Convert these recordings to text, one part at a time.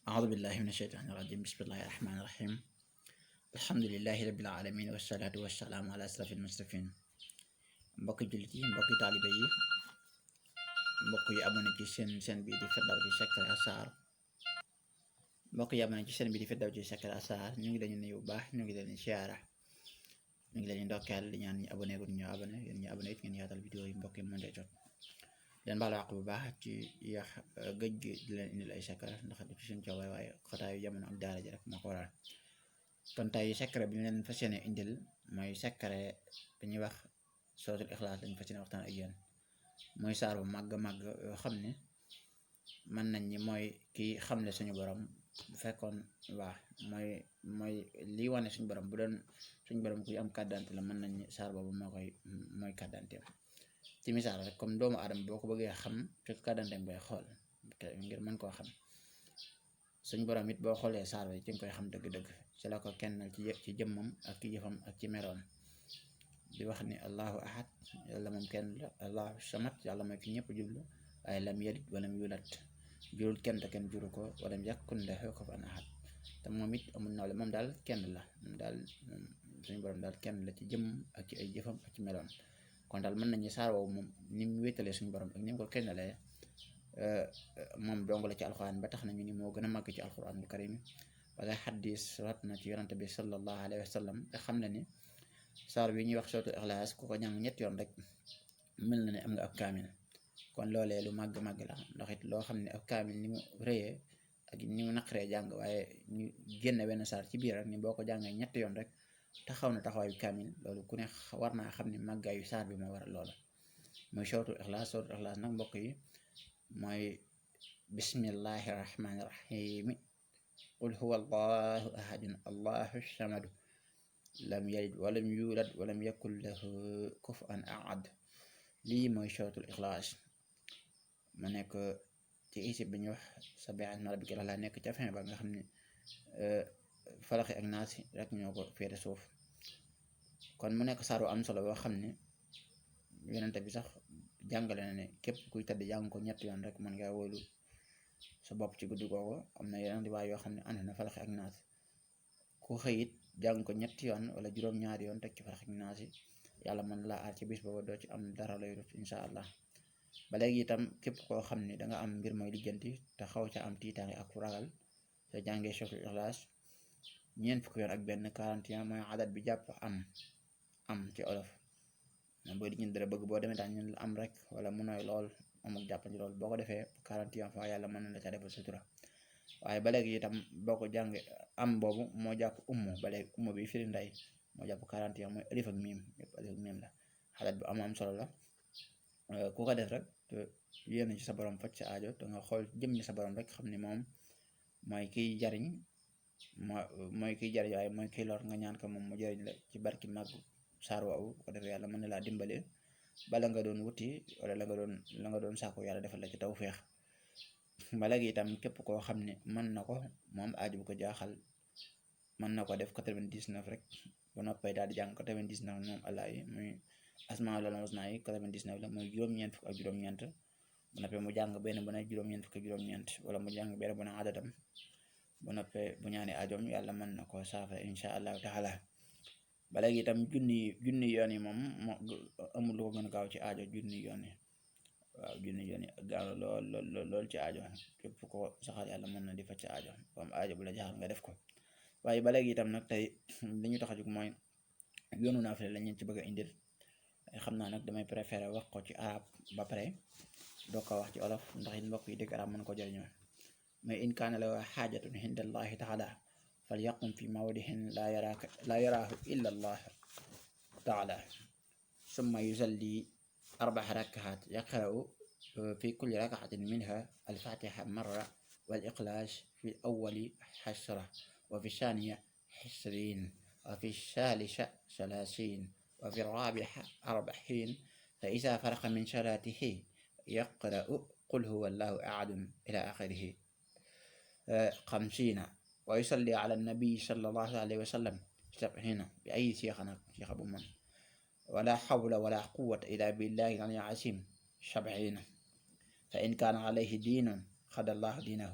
أعوذ بالله من الشيطان الرجيم بسم الله الرحمن الرحيم الحمد لله رب العالمين والصلاة والسلام على أشرف المرسلين mbokki jullit yi mbokki taalibe yi mbokk yi abonné ci seen bii di Firdawsi Secret Asrar mbokk yi abonné ci seen bii di Firdawsi Secret Asrar ñu ngi leen nuyu bu baax ñu ngi leen siyaara ñu ngi leen ndokkeel di ñaan ñi abonné gu ñu abonné yéen ñi abonné it ngeen yaatal vidéo yi mbokk yi mën a jot leen baal àq bu baax ci yéex gëj gi di leen indil ay secret ndax du ci suñu coobare waaye xotaayu jamono ak daara ji rek moo ko waral kon tey secret bi ñu leen fas yéene indil mooy secret bi ñuy wax suratul Ixlaas lañu fas yéene waxtaan ak yéen mooy saar bu màgg yoo xam ne mën nañ ñi mooy kii xamle suñu borom bu fekkoon waa mooy lii wane suñu borom bu doon suñu borom kuy am kàddante la mën nañ ñi saar boobu mooy kàddanteem ci misaal rek comme doomu aadama boo ko bëggee xam te kàddanteem ngay xool ngir mën koo xam suñu borom it boo xoolee saar bi ci nga koy xam dëgg-dëgg ci la ko kennal ci jëmmam ak ci jëfam ak ci meroom di wax ni allahu ahad yàlla moom kenn la allahu samat yàlla mooy ki ñëpp jublu waaye lam yalid walam yulat jurul kenn te kenn juru ko walam yakun lahu kufuwan ahad te moom it amul nawle moom daal kenn la suñu borom daal kenn la ci jëmm ak ci ay jëfam ak ci meloom kon daal mën nañu saar woowu moom ni mu wéetalee suñu borom ak ni mu ko kennalee moom dong la ci alxuraan ba tax nañu ni moo gën a màgg ci alxuraanul karim wala xaddis rat na ci yonante bi sallallahu alayhi wa sallam te xam na ni saar bi ñuy wax suratul Ixlaas ku ko jàng ñetti yoon rek mel na ne am nga ab kaamil kon loolee lu màgg la ndax it loo xam ne ab kaamil ni mu rëyee ak ni mu naqaree jàng waaye ñu génne wenn saar ci biir rek ni boo ko jàngee ñetti yoon rek taxaw na taxawaayu kaamil loolu ku ne war naa xam ne màggaayu saar bi moo waral loolu mooy suratul Ixlaas nag mbokk yi mooy bismillahi rahmaani rahim qul huwa allahu ahadun allahu samadu lam yalid walam yulad walam yakun lahu kufuwan ahad lii mooy suratul Ixlaas mu nekk ci isib bi ñuy wax sabbihi isma rabbikal a'laa nekk ca fin ba nga xam ne falaxi ak naasi rek ñoo ko féete suuf kon mu nekk saar wu am solo boo xam ne yonente bi sax jàngale na ne képp kuy tëdd jàng ko ñetti yoon rek mën ngaa wóolu sa bopp ci guddi googu am na yeneen riwaay yoo xam ne ànd na falaxi ak naasi ku xëyit jàng ko ñetti yoon wala juróom-ñaari yoon teg ci falaxi ak naasi yàlla mën laa aar ci bis boobu doo ci am dara lay rut incha allah ba léegi itam képp koo xam ne danga am mbir mooy lijjanti te xaw ca am tiitaange ak ragal te jàngee suratul Ixlaas ñeent fukki yoon ak benn 41 mooy adat bi jàpp am ci olof booy di ñun dara bëgg boo demee daal ñun la am rek wala mu nooy lool amuk jàppandi lool boo ko defee 41 fois yàlla mën na la ca defal sutura waaye ba léegi itam boo ko jàngee am boobu moo jàpp ummu ba léegi ummu bi firi nday moo jàpp 41 mooy alif ak miim yëpp alif ak miim la xalaat bu am solo la ku ko def rek te yéen ci sa borom faj sa aajo te nga xool jëmmi sa borom rek xam ni moom mooy kiy jariñ mooy kiy jariñ waaye mooy kiy lor nga ñaan ko moom mu jariñ la ci barki màggu saar waaw ko defee yàlla mën na laa dimbale bala nga doon wuti wala la nga doon sàkku yàlla defal la ci tawfeex ba léegi itam képp koo xam ne mën na ko moom aaju bu ko jaaxal mën na ko def 99 rek ba noppee daal di jàng 99 moom allah yi muy asmaul husna yi 99 la muy juróom-ñeent fukk ak juróom-ñeent bu noppee mu jàng benn bu ne juróom-ñeent fukk ak juróom-ñeent wala mu jàng benn bu ne adadam bu noppee bu ñaanee ajoom yàlla mën na ko saafara incha allahu taala ba léegi itam junni yoon yi moom amul lu ko gën a gaaw ci aajo junni yoon yi waaw junni yoon yi gaaw lool ci aajo képp ko saxal yàlla mën na di faj ci aajo comme aajo bu la jaaxal nga def ko waaye ba léegi itam nag tey li ñu tax a jóg mooy yoonu naafile la ñu ci bëgg a indil xam naa nag damay préféré wax ko ci arab ba pare doo ko wax ci olof ndax it mbokk yi dégg arab mën ko jëriñoo mais in kaana la xaajatun inda allahi taala falyaqum fi mawdihin la yaraahu illa allah taala summa yusalli 4 rakaat yaqra'u fi kulli rakaatin minha alfatiha marra wal ixlaas fi awwali 10 wa fi thaniya 20 wa fi thalitha 30 wa fi الرابعة 40 فإذا فرغ من صلاته يقرأ قل هو الله أحد إلى آخره 50 ويصلي على النبي صلى الله عليه وسلم 70 بأي شيخ أبو من ولا حول ولا قوة إلا بالله العلي العظيم 70 فإن كان عليه دين خد الله دينه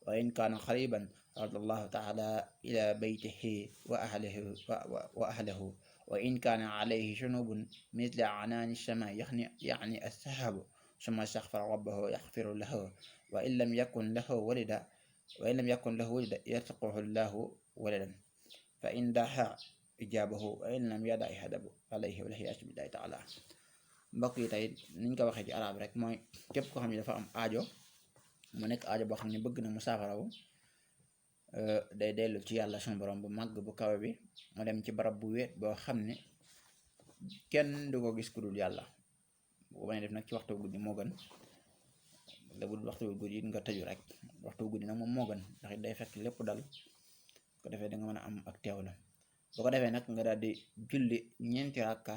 وإن كان قريبا رد الله تعالى إلى بيته وأهله وإن كان عليه جنوب مثل عنان السماء يعني السحاب ثم استغفر ربه يغفر له وإن لم يكن له ولد يرزقه الله ولدا فإن دعا إجابه وإن لم يدع هدب عليه والعياذ بالله تعالى. mbokk yi tey niñ ko waxee ci arab rek mooy képp koo xam ne dafa am aajo mu nekk aajo boo xam ne bëgg na mu saafarawu day dellu ci yàlla sunu borom bu màgg bu kawe bi mu dem ci barab bu wéet boo xam ne kenn du ko gis ku dul yàlla bu may def nag ci waxtu guddi moo gën la bu waxtu guddi nga tëju rek waxtu guddi nag moom moo gën ndax it day fekk lépp dal ko defee da nga mën a am ak teewlu boo ko defee nag nga daal di julli ñeenti rakka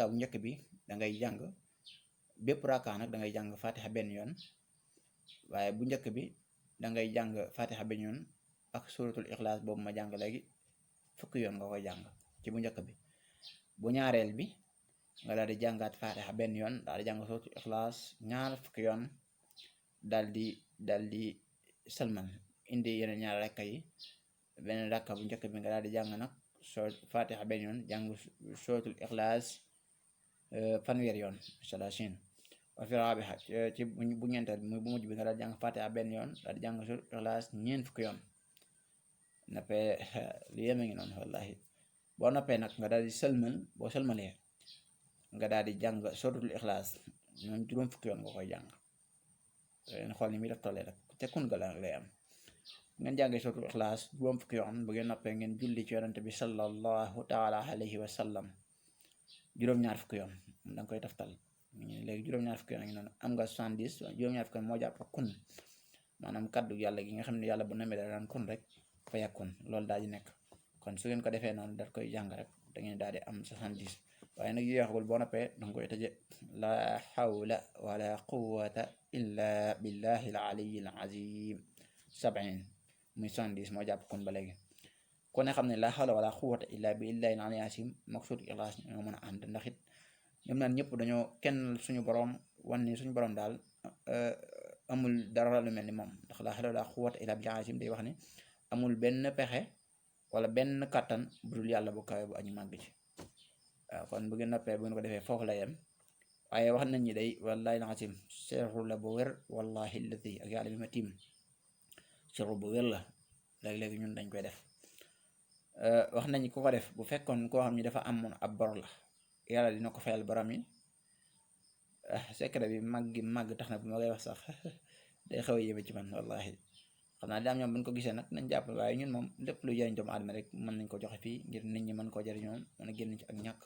bu njëkk bi da ngay jàng bépp rakka nag da ngay jàng fatiha benn yoon waaye bu njëkk bi da ngay jàng fatiha benn yoon ak suratul ixlaas boobu ma jàng léegi fukki yoon nga koy jàng ci bu njëkk bi bu ñaareel bi nga daal di jàngaat fatiha benn yoon daal di jàng suratul ixlaas ñaar fukki yoon daal di salman indi yeneen ñaar rakka yi beneen rakka bu njëkk bi nga daal di jàng nag fatiha benn yoon jàng suratul ixlaas fanweer yoon salasin wa fi rabiha ci bu ñeenteel bi muy bu mujj bi nga daal di jàng fatiha benn yoon daal di jàng suratul ixlaas ñeent fukki yoon noppee lu yéeme ngi noonu wallahi boo noppee nag nga daal di sëlmal boo sëlmalee nga daal di jàng suratul ixlaas ñoom juróom fukki yoon nga koy jàng leen xool ni muy def tollee rek te kun ga la lay am ngeen jàngee suratul ixlaas juróom fukki yoon bu ngeen noppee ngeen julli ci yonante bi sallallahu taala alayhi wa sallam juróom-ñaar fukki yoon da nga koy taftal léegi juróom-ñaar fukki yoon a ngi noonu am nga 70 juróom-ñaar fukki yoon moo jàpp kun maanaam kaddu yàlla gi nga xam ne yàlla bu namee da daan kun rek fa yàkkun loolu daal di nekk kon su ngeen ko defee noonu daf koy jàng rek da ngeen daal di am 70 waaye nag yeexagul boo noppee danga koy tëje la hawla wala quwwata illa billahi al aliyi al azim 70 muy 70 moo jàpp kun ba léegi ku ne xam ne la hawla wala quwwata illa billahi al aliyi al azim maqsuud ixlaas ñoo mën a ànd ndax it ñoom naan ñëpp dañoo kenn suñu borom wan ni suñu borom daal amul dara lu mel ni moom ndax la hawla wala quwwata illa billahi al azim day wax ni amul benn pexe wala benn kàttan bu dul yàlla bu kawe bu añu màgg ci waaw kon bu ngeen noppee bu ngeen ko defee foofu la yem waaye wax nañ ñi day wallahi laxasim seeru la bu wér wallahi alladi ak yàlla bi ma tiim seeru bu wér la léegi-léegi ñun dañ koy def wax nañ ku ko def bu fekkoon koo xam ni dafa amoon ab bor la yàlla dina ko fayal borom yi secret bi màgg tax na bu ma koy wax sax day xaw a yéeme ci man wallahi xam naa daam ñoom buñ ko gisee nag nañ jàpp waaye ñun moom lépp lu jëriñ doomu aadama rek mën nañ ko joxe fii ngir nit ñi mën koo jëriñoo mën a génn ci ak ñàkk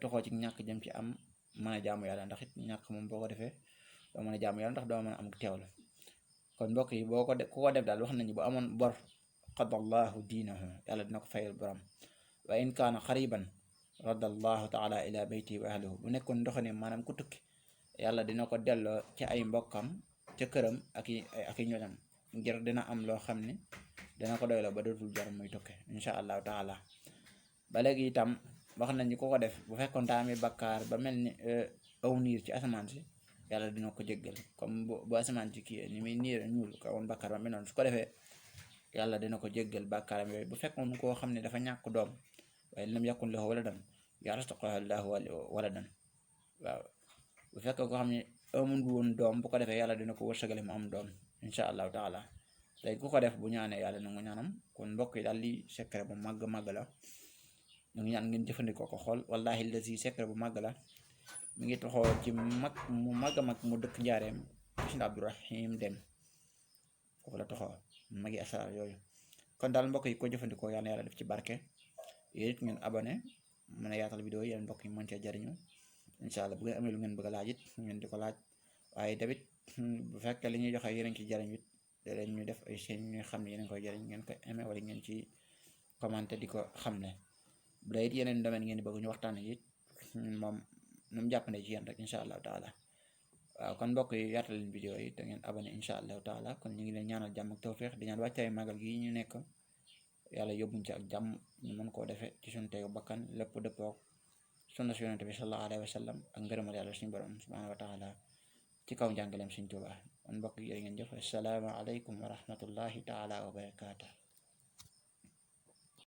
toxoo ci ñàkk jëm ci am mën a jaamu yàlla ndax it ñàkk moom boo ko defee doo mën a jaamu yàlla ndax doo mën a am teewlu kon mbokk yi boo ko ku ko def daal wax nañu bu amoon bor qadallahu diinahu yàlla dina ko fayal borom wa in kaana xariban radallahu taala ila bayti wa ahlihi bu nekkoon ndoxane maanaam ku tukki yàlla dina ko delloo ci ay mbokkam ca këram ak i ñoñam ngir dina am loo xam ne dina ko doyloo ba dootul jar muy tukki insha allahu taala ba léegi itam wax nañu ko ko def bu fekkoon daa amee bakkaar ba mel ni aw niir ci asamaan si yàlla dina ko jéggal comme bu asamaan si kii ni muy niir ñuul ko woon bakkaar ba mel noonu su ko defee yàlla dina ko jéggal bakkaaram yooyu bu fekkoon koo xam ne dafa ñàkk doom waaye lam yakun lahu waladan yarzuqhu llaahu waladan waaw bu fekkee koo xam ne amul woon doom bu ko defee yàlla dina ko wërsëgale mu am doom insha allahu taala léegi ku ko def bu ñaanee yàlla nangu ñaanam kon mbokk yi daal li secret bu màgg la ñu ngi ñaan ngeen jëfandikoo ko xool wallahi lazi secret bu màgg la mi ngi toxoo ci mag mu màgg mu dëkk njaareem Sëñ Abdourahim Dem foofu la toxoo magi asrar yooyu kon daal mbokk yi ko jëfandikoo yàlla yàlla def ci barke yéen it ngeen abonné mën a yaatal vidéo yi yéen mbokk yi mën cee jariñu incha allah bu ngeen amee lu ngeen bëgg a laaj it ngeen di ko laaj waaye tamit bu fekkee li ñuy joxe yéen ci jariñ it da leen ñu def ay chaîne ñu xam ne yéen koy jariñ ngeen koy aimé wala ngeen ci commenté di ko xam ne bu dee it yeneen domaine ngeen di bëgg ñu waxtaan it moom nu mu jàppande ci yéen rek incha allahu taala waaw kon mbokk yi yaatal leen vidéo yi te ngeen abonné incha allahu taala kon ñu ngi leen ñaanal jàmm ak tawfeex di ñaan wàccaay màggal gi ñu nekk yàlla yóbbuñ ci ak jàmm ñu mën koo defee ci suñu teegu bakkan lépp dëppook sunna si yonente bi sallallahu alayhi wa sallam ak ngërëmal yàlla suñu borom subhanahu wa taala ci kaw njàngaleem Sëñ Tuubaa kon mbokk yi jërë ngeen jëf assalaamu aleykum wa rahmatullahi taala wa barakaatu